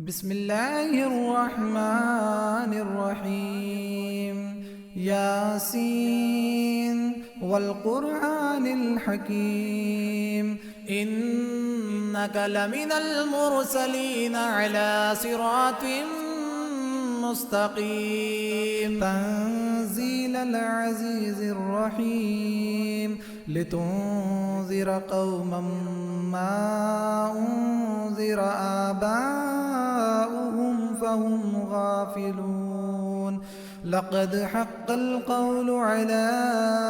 بسم الله الرحمن الرحيم. ياسين والقرآن الحكيم إنك لمن المرسلين على صراط مستقيم. تنزيل العزيز الرحيم لتنذر قوما ما أنذر آباؤهم فهم غافلون. لقد حق القول على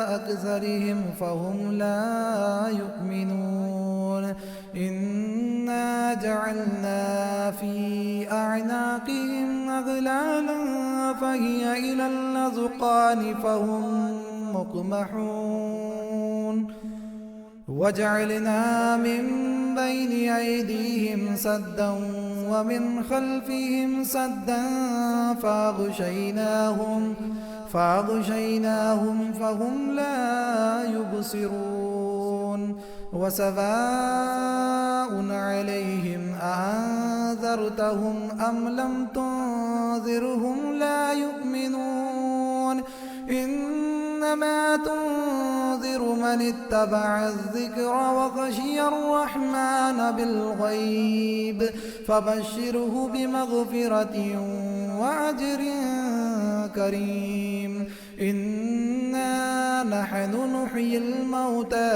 أكثرهم فهم لا يؤمنون. إنا جعلنا في أعناقهم أغلالا فهي إلى الأذقان فهم مقمحون. وجعلنا من بين أيديهم سدا ومن خلفهم سدا فأغشيناهم فهم لا يبصرون. وسواء عليهم أأنذرتهم أم لم تنذرهم لا يؤمنون. إنما تنذر من اتبع الذكر وخشي الرحمن بالغيب فبشره بمغفرة وأجر كريم. إنا نحن نحيي الموتى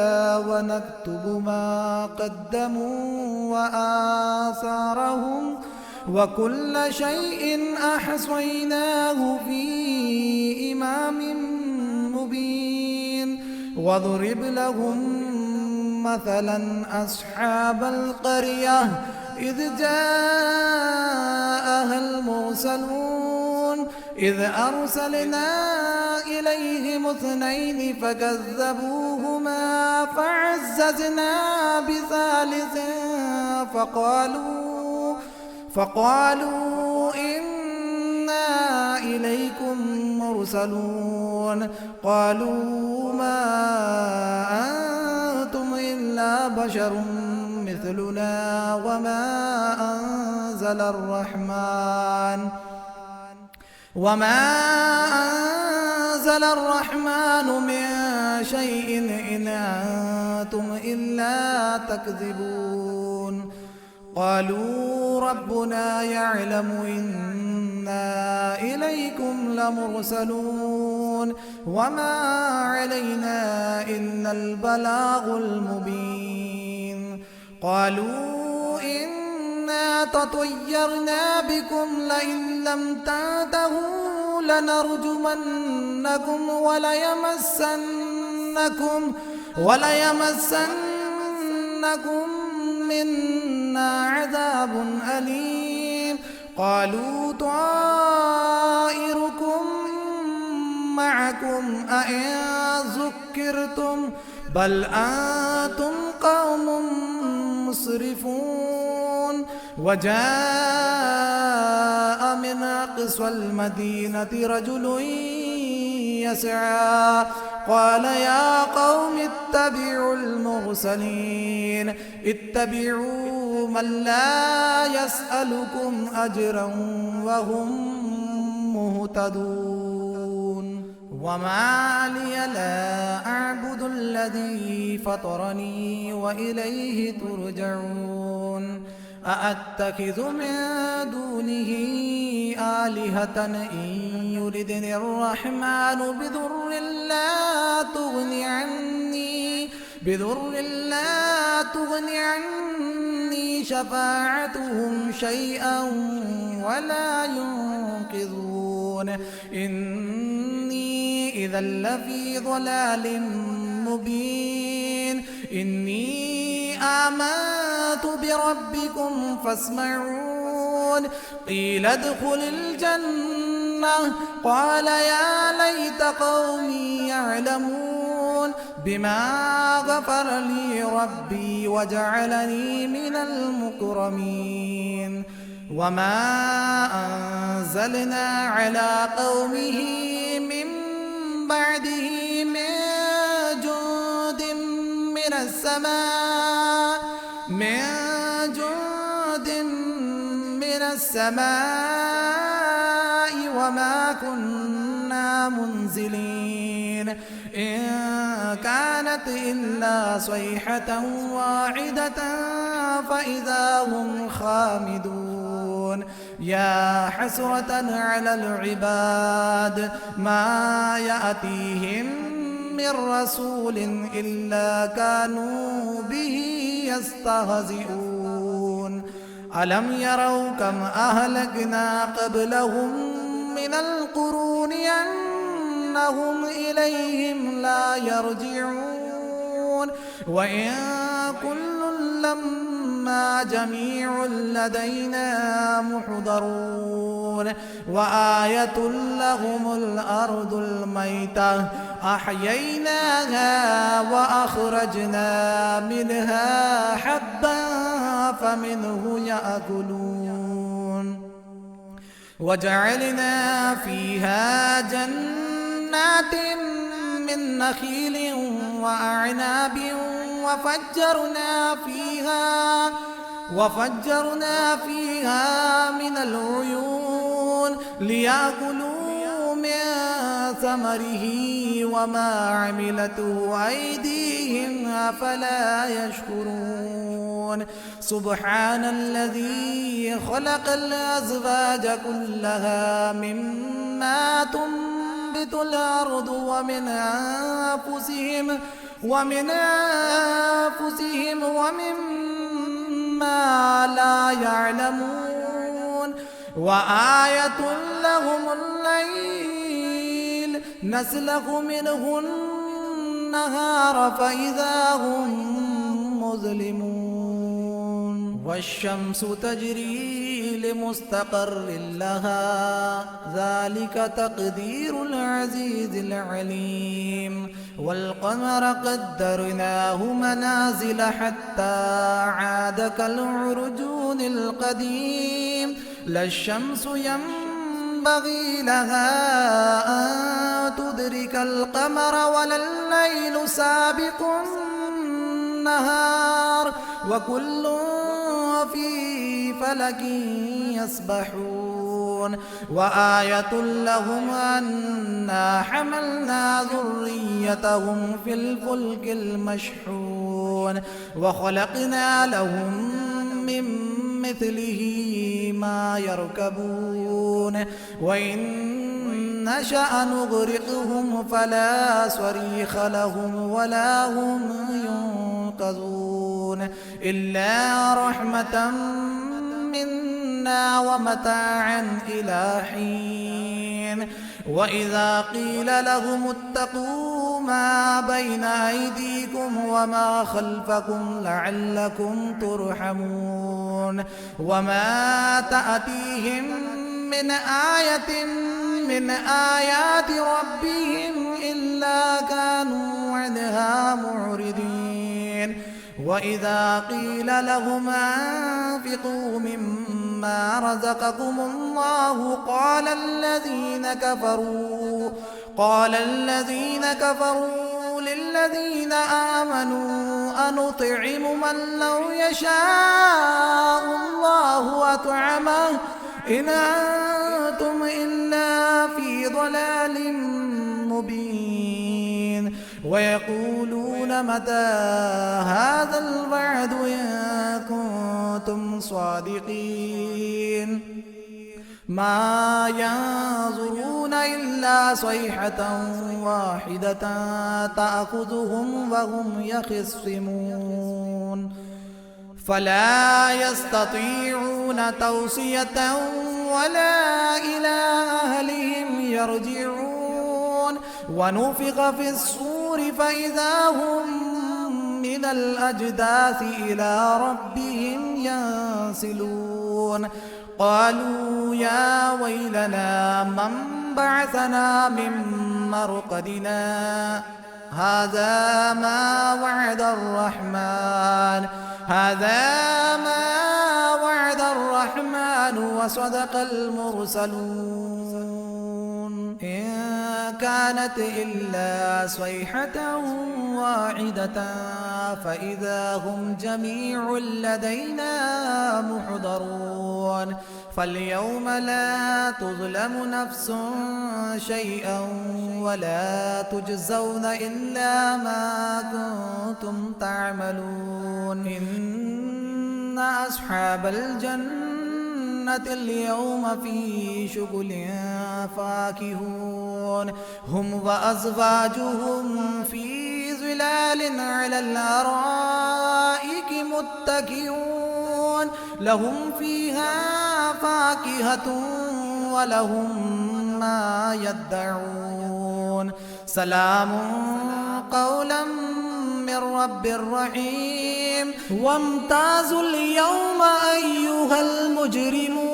ونكتب ما قدموا وآثارهم وكل شيء أحصيناه في إمام مبين. واضرب لهم مثلا أصحاب القرية إذ جاءها المرسلون إذ أرسلنا إليهم اثنين فكذبوهما فعززنا بثالث فقالوا إنا إليكم مرسلون. قالوا ما أنتم إلا بشر مثلنا وما أنزل الرحمن من شيء إن أنتم إلا تكذبون. قالوا ربنا يعلم إنا إليكم لمرسلون وما علينا إلا البلاغ المبين. قالوا إنا تطيرنا بكم لئن لم تنتهوا لنرجمنكم وليمسنكم منا عذاب أليم. قالوا طائركم معكم أئن ذكرتم بل أنتم قوم مسرفون. وجاء من أقصى المدينة رجل يسعى قال يا قوم اتبعوا المرسلين اتبعوا من لا يسألكم أجرا وهم مهتدون. وما لي لا أعبد الذي فطرني وإليه ترجعون. أأتخذ من دونه آلهة إن يردني الرحمن بضر لا تغني عني شفاعتهم شيئا ولا ينقذون. إني إذا لفي ضلال مبين. إني آمنت بربكم فاسمعون. قيل ادخل الجنة قال يا ليت قومي يعلمون بما غفر لي ربي وجعلني من المكرمين. وما أنزلنا على قومه من بعده من جند من السماء السماء وما كنا منزلين إن كانت إلا صيحة واحدة فإذا هم خامدون يا حسرة على العباد ما يأتيهم من رسول إلا كانوا به يستهزئون ألم يروا كم أهلكنا قبلهم من القرون أنهم إليهم لا يرجعون وإن كل لما جميع لدينا محضرون وآية لهم الأرض الميتة أحييناها وأخرجنا منها حبا فمنه يأكلون وجعلنا فيها جنات من نخيل وأعناب وفجرنا فيها من العيون ليأكلوا من ثمره وما عملته أيديهم أفلا يشكرون سبحان الذي خلق الأزواج كلها مما تنبت الأرض ومن أنفسهم ومما لا يعلمون وآية لهم الليل نسلخ منه النهار فإذا هم مظلمون والشمس تجري لمستقر لها ذلك تقدير العزيز العليم والقمر قدرناه منازل حتى عاد كالعرجون القديم لا الشمس ينبغي لها أن تدرك القمر ولا الليل سابق النهار وكل في فلك يسبحون وآية لهم أنا حملنا ذريتهم في الفلك المشحون وخلقنا لهم من مثله ما يركبون وإن نشأ نغرقهم فلا صريخ لهم ولا هم ينقذون إلا رحمة منا ومتاعا إلى حين وإذا قيل لهم اتقوا ما بين أيديكم وما خلفكم لعلكم ترحمون وما تأتيهم من آية من آيات ربهم إلا كانوا عنها معرضين وإذا قيل لهم أنفقوا مما رزقكم الله قال الذين كفروا للذين آمنوا أنطعم من لو يشاء الله أطعمه إن أنتم إلا في ضلال مبين ويقولون متى هذا الوعد إن كنتم صادقين ما ينظرون إلا صيحة واحدة تأخذهم وهم يخصمون فلا يستطيعون توصية ولا إلى أهلهم يرجعون ونفخ في الصور فإذا هم من الأجداث إلى ربهم ينسلون قالوا يا ويلنا من بعثنا من مرقدنا هذا ما وعد الرحمن وصدق المرسلون إن كانت إلا صيحة واحدة فإذا هم جميع لدينا محضرون فاليوم لا تظلم نفس شيئا ولا تجزون إلا ما كنتم تعملون إن أصحاب الجنة اليوم في شغل فاكهون هم وأزواجهم في ظلال على الأرائك متكئون لهم فيها فاكهة ولهم ما يدعون سلام قولا من رب رحيم وامتازوا اليوم أيها المجرمون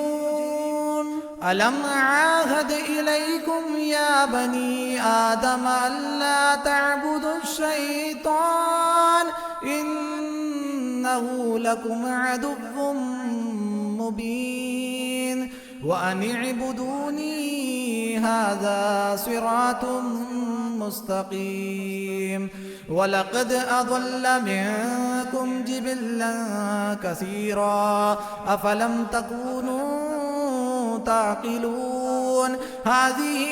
ألم أعاهد إليكم يا بني آدم ألا تعبدوا الشيطان إنه لكم عدو مبين وأن اعبدوني هذا صراط مستقيم ولقد أضل منكم جبلا كثيرا أفلم تكونوا تعقلون هذه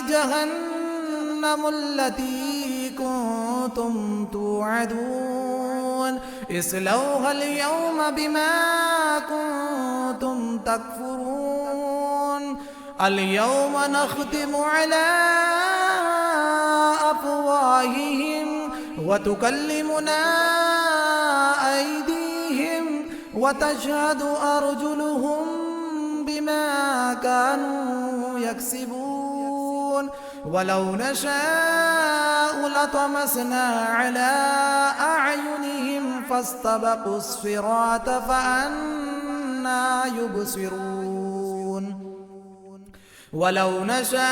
جهنم التي كنتم توعدون اصلوها اليوم بما كنتم تكفرون اليوم نختم على أفواههم وتكلمنا أيديهم وتشهد أرجلهم بما كانوا يكسبون ولو نشاء لطمسنا على أعينهم فاستبقوا الصراط فأنى يبصرون ولو نشاء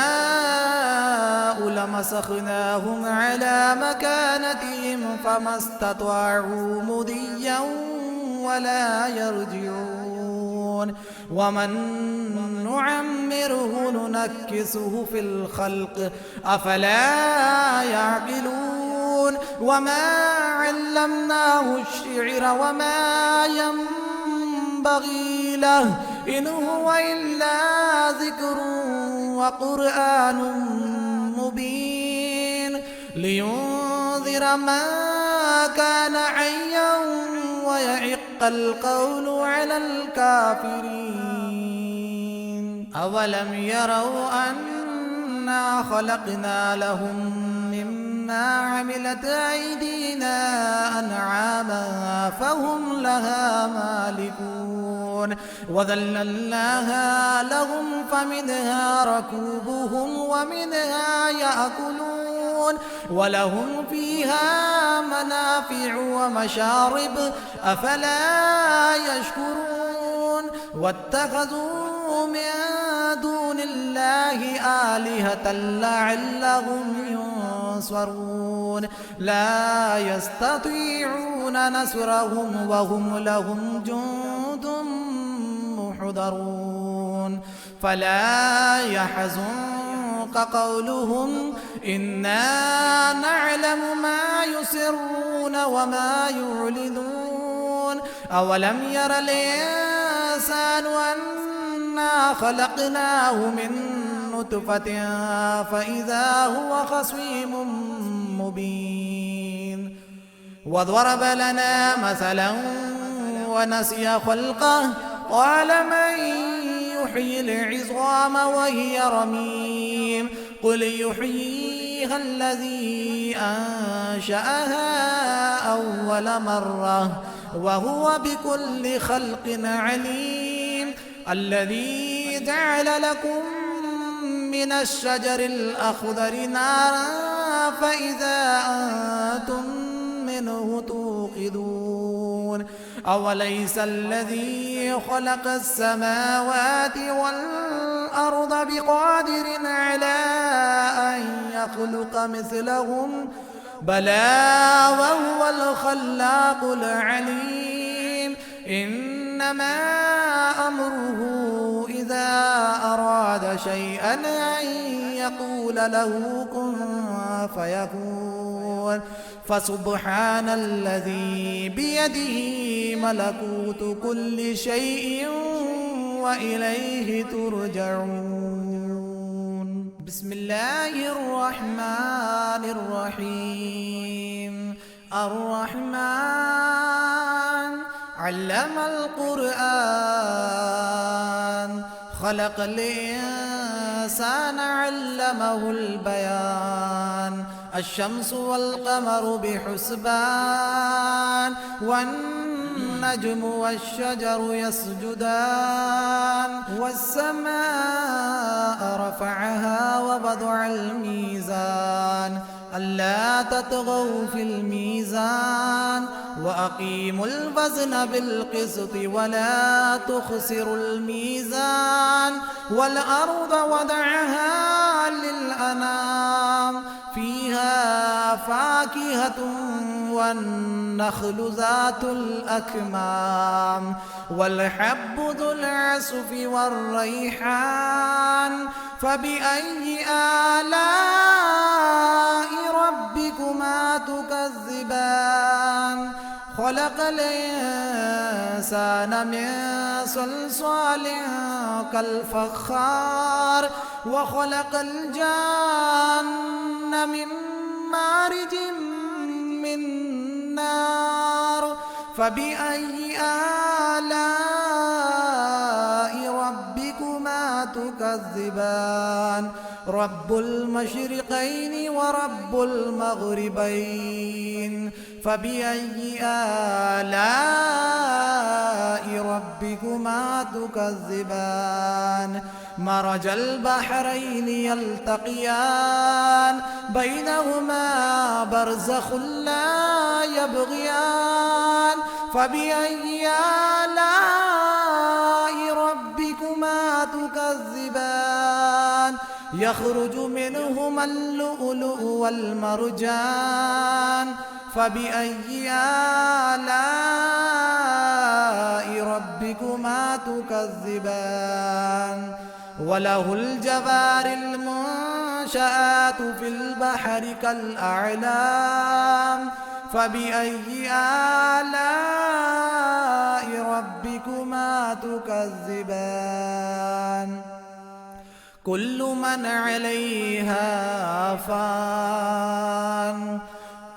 لمسخناهم على مكانتهم فما استطاعوا مضيا ولا يرجعون ومن نعمره ننكسه في الخلق أفلا يعقلون وما علمناه الشعر وما ينبغي له إن هو إلا ذكر وقرآن مبين لينذر من كان حيا ويحق القول على الكافرين أولم يروا أنا خلقنا لهم مما عملت أيدينا أنعاما فهم لها مالكون وذللناها لهم فمنها ركوبهم ومنها يأكلون ولهم فيها منافع ومشارب أفلا يشكرون واتخذوا من دون الله آلهة لعلهم ينصرون لا يستطيعون نصرهم وهم لهم جند محضرون فلا يحزنك قولهم إنا نعلم ما يسرون وما يعلنون أولم ير الإنسان أنا خلقناه من نطفة فإذا هو خصيم مبين وضرب لنا مثلا ونسي خلقه قال من يحيي العظام وهي رميم قل يحييها الذي أنشأها أول مرة وهو بكل خلق عليم الذي جعل لكم من الشجر الأخضر نارا فإذا أنتم منه توقدون أوليس الذي خلق السماوات والأرض بقادر على أن يخلق مثلهم بلى وهو الخلاق العليم إنما أمره إذا أراد شيئا أن يقول له كن فيكون فسبحان الذي بيده ملكوت كل شيء وإليه ترجعون. بسم الله الرحمن الرحيم. الرحمن علم القرآن، خلق الإنسان علمه البيان. الشمس والقمر بحسبان، والنجم والشجر يسجدان. والسماء رفعها ووضع الميزان، ألا تطغوا في الميزان، وأقيموا الوزن بالقسط ولا تخسروا الميزان. والأرض وضعها للأنام، فيها فاكهة والنخل ذات الأكمام، والحب ذو العصف والريحان. فبأي آلاء ربكما تكذبان؟ خلق الإنسان من صلصال كالفخار، وخلق الجان من مارج من نار. فبأي آلاء ربكما تكذبان؟ رب المشرقين ورب المغربين. فبأي آلاء ربكما تكذبان؟ مرج البحرين يلتقيان، بينهما برزخ لا يبغيان. فبأي آلاء ربكما تكذبان؟ يخرج منهما اللؤلؤ والمرجان. فبأي آلاء ربكما تكذبان؟ وله الجوار المنشآت في البحر كالأعلام. فبأي آلاء ربكما تكذبان؟ كل من عليها فان،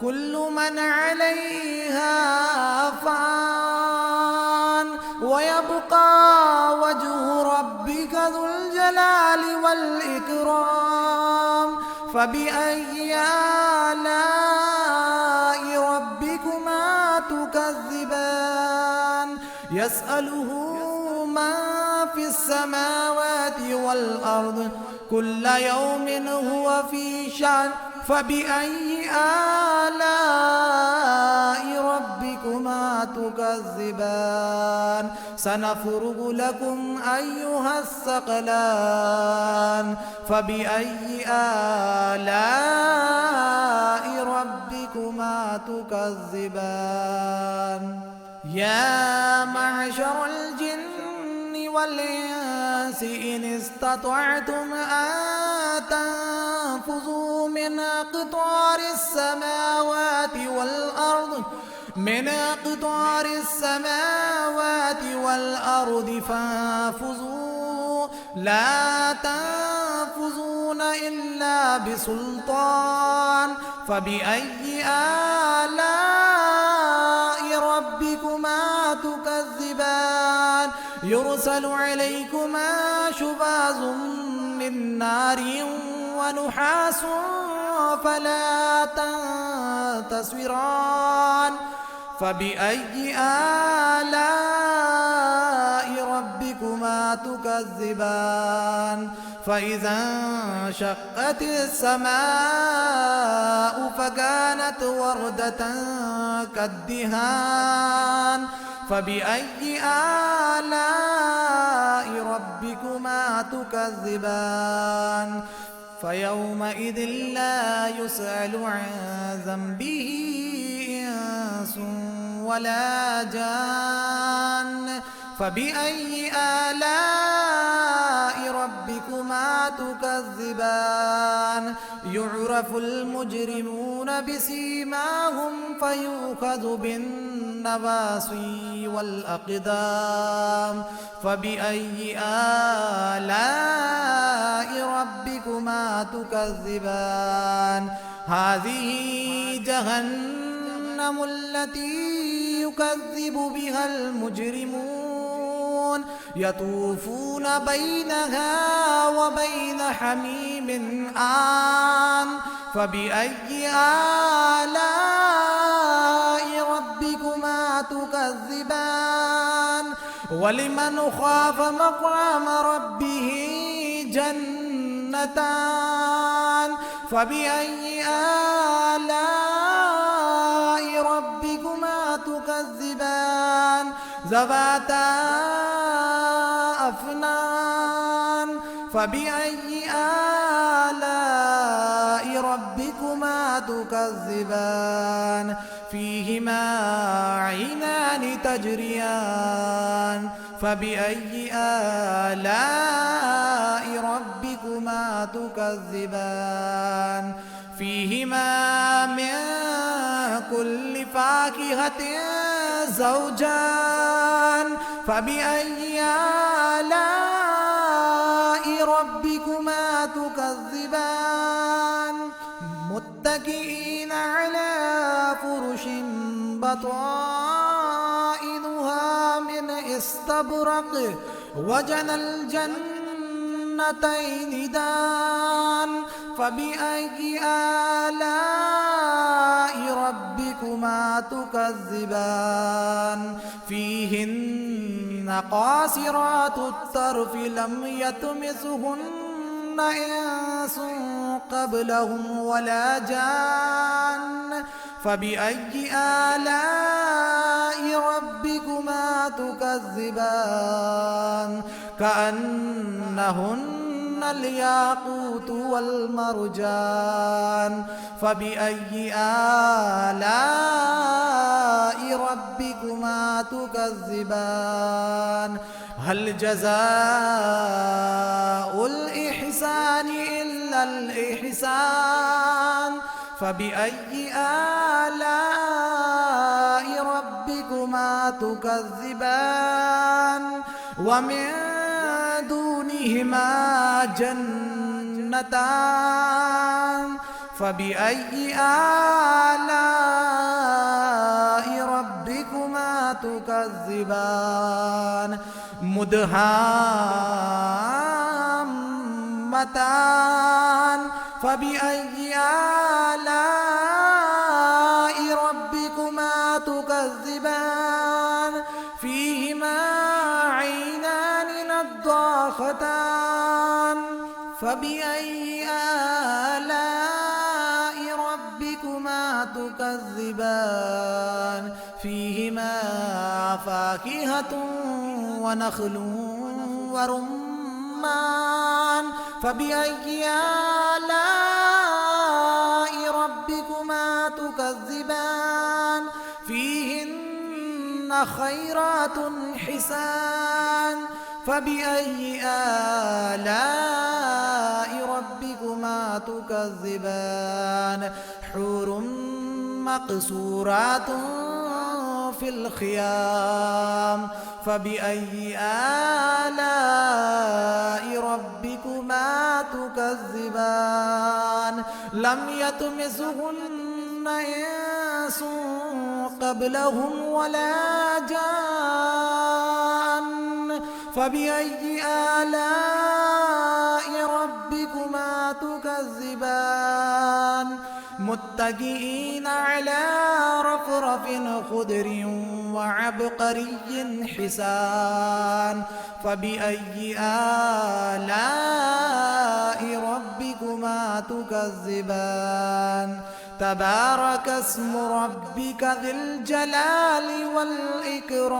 كل من عليها فان، ويبقى وجه ربك ذو الجلال والإكرام. فبأي آلاء ربكما تكذبان؟ يسأله من في السماوات والأرض، كل يوم هو في شأن. فبأي آلاء ربكما تكذبان؟ سنفرغ لكم أيها الثقلان. فبأي آلاء ربكما تكذبان؟ يا معشر الجن والإنس إن استطعتم أن تنفذوا من أقطار السماوات والأرض، من أقطار السماوات والأرض فانفذوا، لا تنفذون إلا بسلطان. فبأي آلاء ربكما تكذبان؟ يرسل عليكما شواظ من نار ونحاس فلا تنتصران. فبأي آلاء ربكما تكذبان؟ فإذا انشقت السماء فكانت وردة كالدهان. فبأي آلاء ربكما تكذبان؟ فيومئذ لا يسأل عن ذنبه إنس ولا جان. فبأي آلاء ربكما تكذبان يعرف المجرمون بسيماهم فيؤخذ بالنواصي والأقدام فبأي آلاء ربكما تكذبان هذه جهنم التي يكذب بها المجرمون يطوفون بينها وبين حميم آن فبأي آلاء ربكما تكذبان ولمن خاف مقام ربه جنتان فبأي آلاء ربكما تكذبان ذواتا أفنان فبأي آلاء ربكما تكذبان فيهما عينان تجريان فبأي آلاء ربكما تكذبان فيهما من كل فاكهة زوجان فبأي آلاء ربكما تكذبان متكئين على فرش بطائنها من استبرق وجنى الجنتين دان فبأي آلاء ربكما تكذبان فيهن قاصرات الطرف لم يطمثهن إنس قبلهم ولا جان فبأي آلاء ربكما تكذبان كأنهن الياقوت والمرجان فبأي آلاء ربكما تكذبان هل جزاء الإحسان إلا الإحسان فبأي آلاء ربكما تكذبان ومن دونهما جنتان فبأي آلاء ربكما تكذبان مدهامتان فبأي آلاء ربكما تكذبان فيهما عينان نضاختان فبأي آلاء ربكما تكذبان فيهما فاكهة ونخل ورمان فبأي آلاء ربكما تكذبان فيهن خيرات حسان فبأي آلاء ربكما تكذبان حور مقصورات في الخيام فبأي آلاء ربكما تكذبان لم يطمثهن إنس قبلهم ولا جان فبأي آلاء ربكما تكذبان متكئين على رفرف خضر وعبقري حسان فبأي آلاء ربكما تكذبان تبارك اسم ربك ذي الجلال والإكرام.